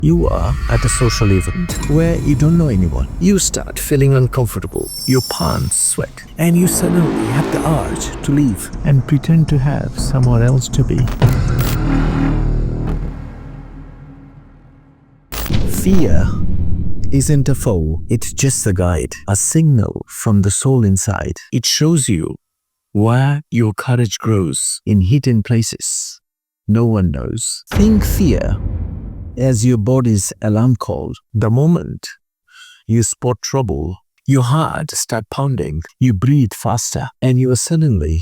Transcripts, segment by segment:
You are at a social event where you don't know anyone. You start feeling uncomfortable. Your palms sweat. And you suddenly have the urge to leave and pretend to have somewhere else to be. Fear isn't a foe. It's just a guide, a signal from the soul inside. It shows you where your courage grows in hidden places no one knows. Think fear as your body's alarm call. The moment you spot trouble, your heart starts pounding, you breathe faster, and you are suddenly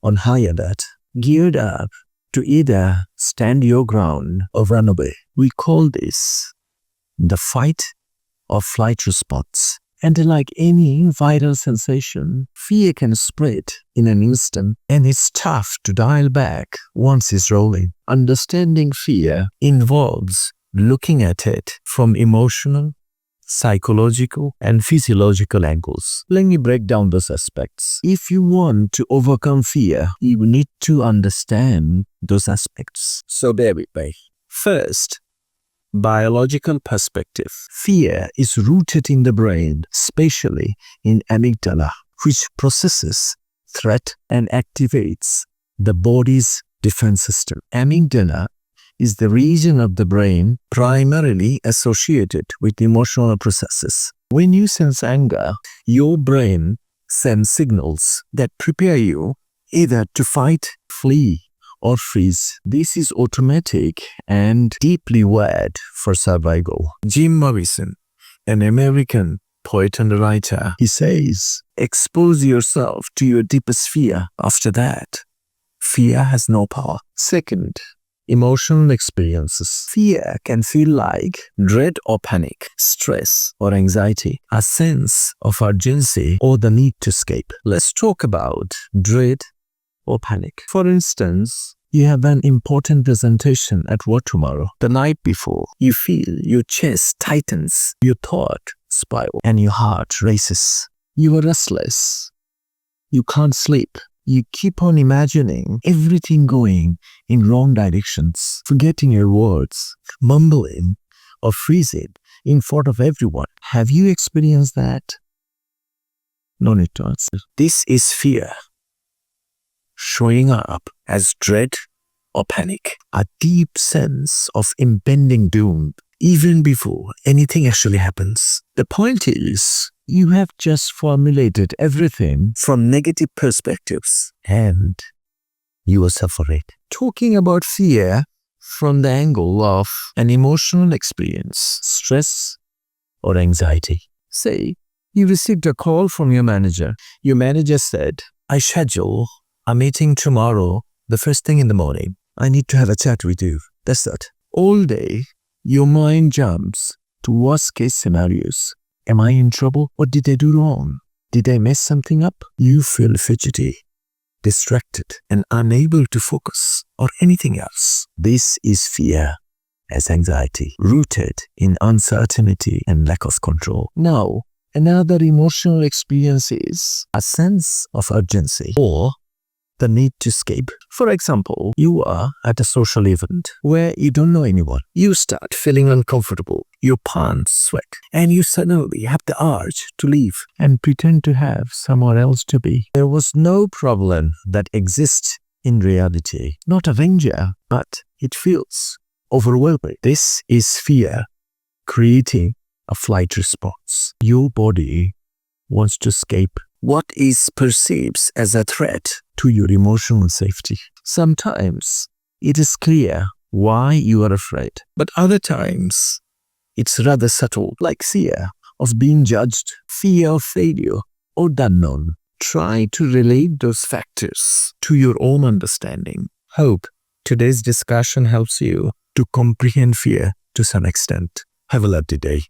on high alert, geared up to either stand your ground or run away. We call this the fight or flight response. And like any viral sensation, fear can spread in an instant, and it's tough to dial back once it's rolling. Understanding fear involves looking at it from emotional, psychological, and physiological angles. Let me break down those aspects. If you want to overcome fear, you need to understand those aspects. So bear with me. First, biological perspective. Fear is rooted in the brain, especially in amygdala, which processes threat and activates the body's defense system. Amygdala is the region of the brain primarily associated with emotional processes. When you sense anger, your brain sends signals that prepare you either to fight, flee, or freeze. This is automatic and deeply wired for survival. Jim Morrison, an American poet and writer, he says, expose yourself to your deepest fear. After that, fear has no power. Second, emotional experiences. Fear can feel like dread or panic, stress or anxiety, a sense of urgency or the need to escape. Let's talk about dread or panic. For instance, you have an important presentation at work tomorrow. The night before, you feel your chest tightens, your thoughts spiral, and your heart races. You are restless. You can't sleep. You keep on imagining everything going in wrong directions, forgetting your words, mumbling or freezing in front of everyone. Have you experienced that? No need to answer. This is fear showing up as dread or panic, a deep sense of impending doom, even before anything actually happens. The point is, you have just formulated everything from negative perspectives, and you will suffer it. Talking about fear from the angle of an emotional experience, stress or anxiety. Say, you received a call from your manager. Your manager said, I schedule a meeting tomorrow, the first thing in the morning. I need to have a chat with you. That's that. All day, your mind jumps to worst case scenarios. Am I in trouble? What did I do wrong? Did I mess something up? You feel fidgety, distracted, and unable to focus on anything else. This is fear as anxiety, rooted in uncertainty and lack of control. Now, another emotional experience is a sense of urgency or the need to escape. For example, you are at a social event where you don't know anyone. You start feeling uncomfortable. Your palms sweat. And you suddenly have the urge to leave and pretend to have somewhere else to be. There was no problem that exists in reality. Not a danger, but it feels overwhelming. This is fear creating a flight response. Your body wants to escape what is perceived as a threat to your emotional safety. Sometimes it is clear why you are afraid, but other times it's rather subtle, like fear of being judged, fear of failure, or the unknown. Try to relate those factors to your own understanding. Hope today's discussion helps you to comprehend fear to some extent. Have a lovely day.